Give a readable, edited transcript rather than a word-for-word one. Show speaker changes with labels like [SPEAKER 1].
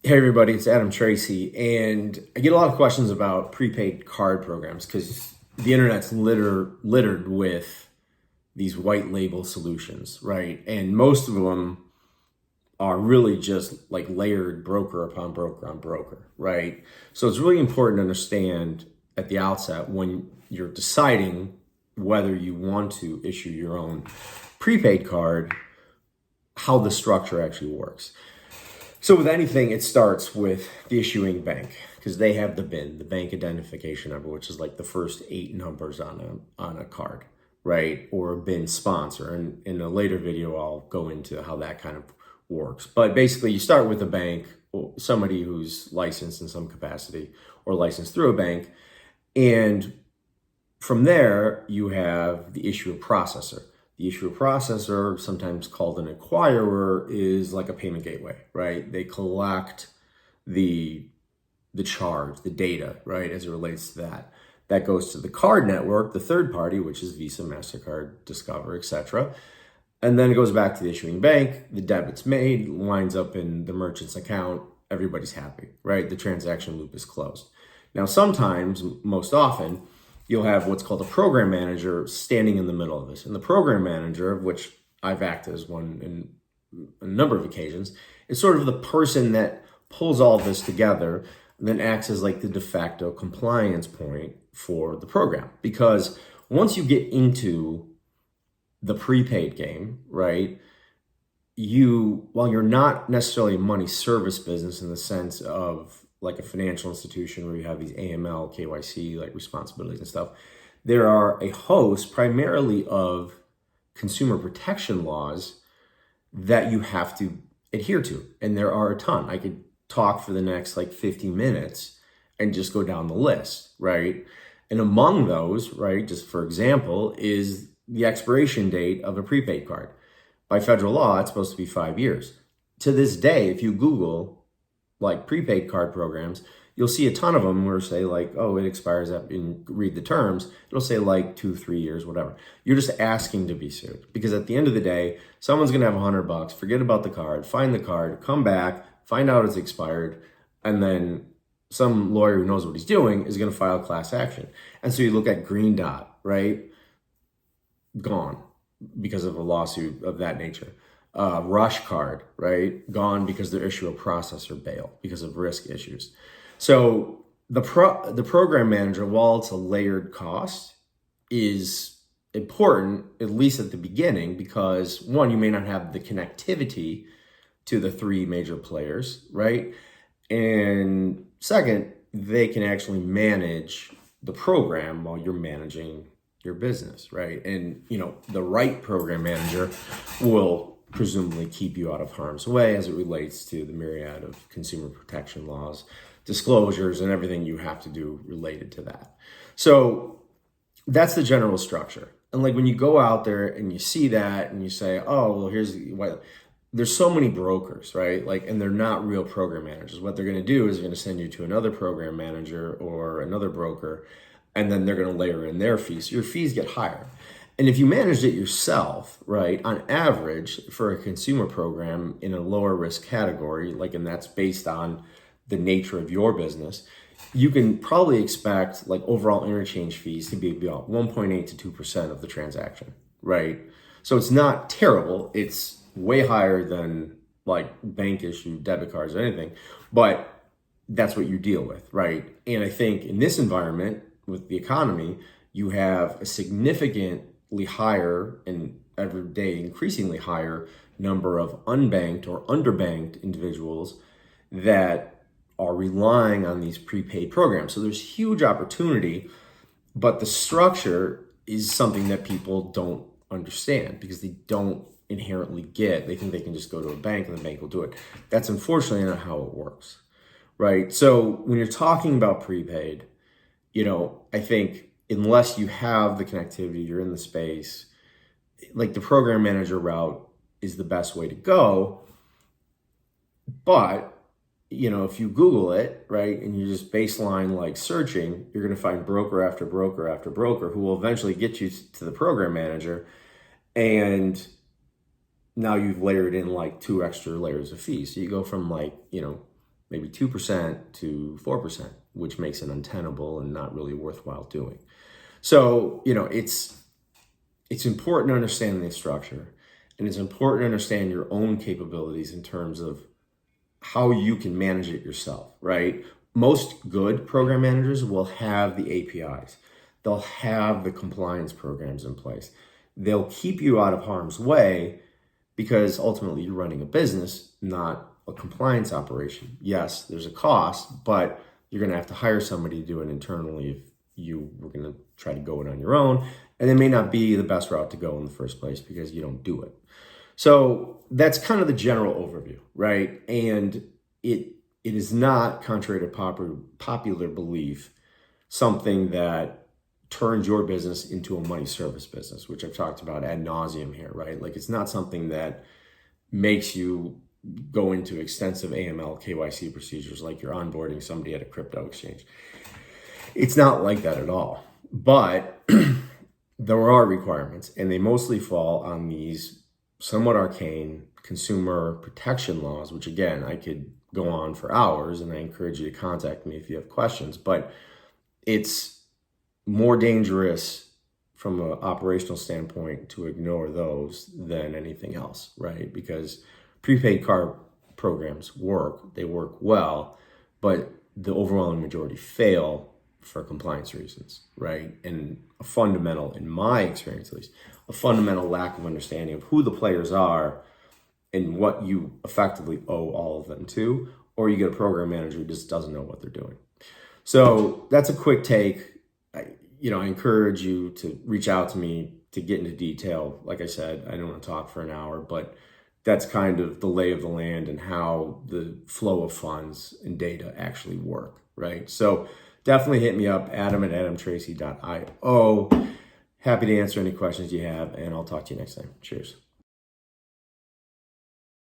[SPEAKER 1] Hey everybody, it's Tracy, and I get a lot of questions about prepaid card programs because the internet's littered with these white label solutions, right? And most of them are really just like layered broker upon broker on broker, right? So it's really important to understand at the outset when you're deciding whether you want to issue your own prepaid card, how the structure actually works. So with anything, it starts with the issuing bank because they have the BIN, the bank identification number, which is like the first 8 numbers on a card, right? Or a BIN sponsor. And in a later video, I'll go into how that kind of works. But basically, you start with a bank, or somebody who's licensed in some capacity or licensed through a bank. And from there, you have the issuer processor. The issuer processor, sometimes called an acquirer, is like a payment gateway, right? They collect the charge, the data, right, as it relates to that. That goes to the card network, the third party, which is Visa, MasterCard, Discover, etc. And then it goes back to the issuing bank. The debit's made, winds up in the merchant's account. Everybody's happy, right? The transaction loop is closed. Now, sometimes, most often, you'll have what's called a program manager standing in the middle of this. And the program manager, of which I've acted as one in a number of occasions, is sort of the person that pulls all this together and then acts as like the de facto compliance point for the program. Because once you get into the prepaid game, right, while you're not necessarily a money service business in the sense of like a financial institution where you have these AML, KYC, like responsibilities and stuff, there are a host primarily of consumer protection laws that you have to adhere to. And there are a ton. I could talk for the next like 50 minutes and just go down the list, right? And among those, right, just for example, is the expiration date of a prepaid card. By federal law, it's supposed to be 5 years. To this day, if you Google like prepaid card programs, you'll see a ton of them where say like, oh, it expires and read the terms. It'll say like 2-3 years, whatever. You're just asking to be sued because at the end of the day, someone's gonna have $100, forget about the card, find the card, come back, find out it's expired, and then some lawyer who knows what he's doing is gonna file class action. And so you look at Green Dot, right? Gone because of a lawsuit of that nature. Rush Card, right? Gone because their issuer processor bailed because of risk issues. So the program manager, while it's a layered cost, is important, at least at the beginning, because one, you may not have the connectivity to the 3 major players, right? And second, they can actually manage the program while you're managing your business, right? And the right program manager will presumably keep you out of harm's way as it relates to the myriad of consumer protection laws, disclosures, and everything you have to do related to that. So that's the general structure. And like when you go out there and you see that and you say, oh, well, here's why. There's so many brokers, right? Like, and they're not real program managers. What they're going to do is they're going to send you to another program manager or another broker, and then they're going to layer in their fees. So your fees get higher. And if you managed it yourself, right, on average for a consumer program in a lower risk category, like, and that's based on the nature of your business, you can probably expect like overall interchange fees to be about 1.8 to 2% of the transaction, right? So it's not terrible. It's way higher than like bank issued debit cards or anything, but that's what you deal with, right? And I think in this environment with the economy, you have a significantly higher and every day increasingly higher number of unbanked or underbanked individuals that are relying on these prepaid programs. So there's huge opportunity, but the structure is something that people don't understand because they don't inherently get. They think they can just go to a bank and the bank will do it. That's unfortunately not how it works, right? So when you're talking about prepaid, I think unless you have the connectivity, you're in the space, like the program manager route is the best way to go. But, if you Google it, right, and you just baseline like searching, you're going to find broker after broker after broker who will eventually get you to the program manager. And now you've layered in like 2 extra layers of fees. So you go from like, maybe 2% to 4%, which makes it untenable and not really worthwhile doing. So, it's important to understand the structure, and it's important to understand your own capabilities in terms of how you can manage it yourself, right? Most good program managers will have the APIs. They'll have the compliance programs in place. They'll keep you out of harm's way because ultimately you're running a business, not a compliance operation. Yes, there's a cost, but you're going to have to hire somebody to do it internally if you were going to try to go it on your own. And it may not be the best route to go in the first place because you don't do it. So that's kind of the general overview, right? And it is not, contrary to popular belief, something that turns your business into a money service business, which I've talked about ad nauseum here, right? Like, it's not something that makes you go into extensive AML KYC procedures like you're onboarding somebody at a crypto exchange. It's not like that at all. But there are requirements, and they mostly fall on these somewhat arcane consumer protection laws, which again, I could go on for hours, and I encourage you to contact me if you have questions, but it's more dangerous from an operational standpoint to ignore those than anything else, right? Because prepaid card programs work, they work well, but the overwhelming majority fail for compliance reasons, right? And a fundamental, in my experience at least, a fundamental lack of understanding of who the players are and what you effectively owe all of them to, or you get a program manager who just doesn't know what they're doing. So that's a quick take. I encourage you to reach out to me to get into detail. Like I said, I don't want to talk for an hour, but that's kind of the lay of the land and how the flow of funds and data actually work, right? So definitely hit me up, adam@adamtracy.io. Happy to answer any questions you have, and I'll talk to you next time. Cheers.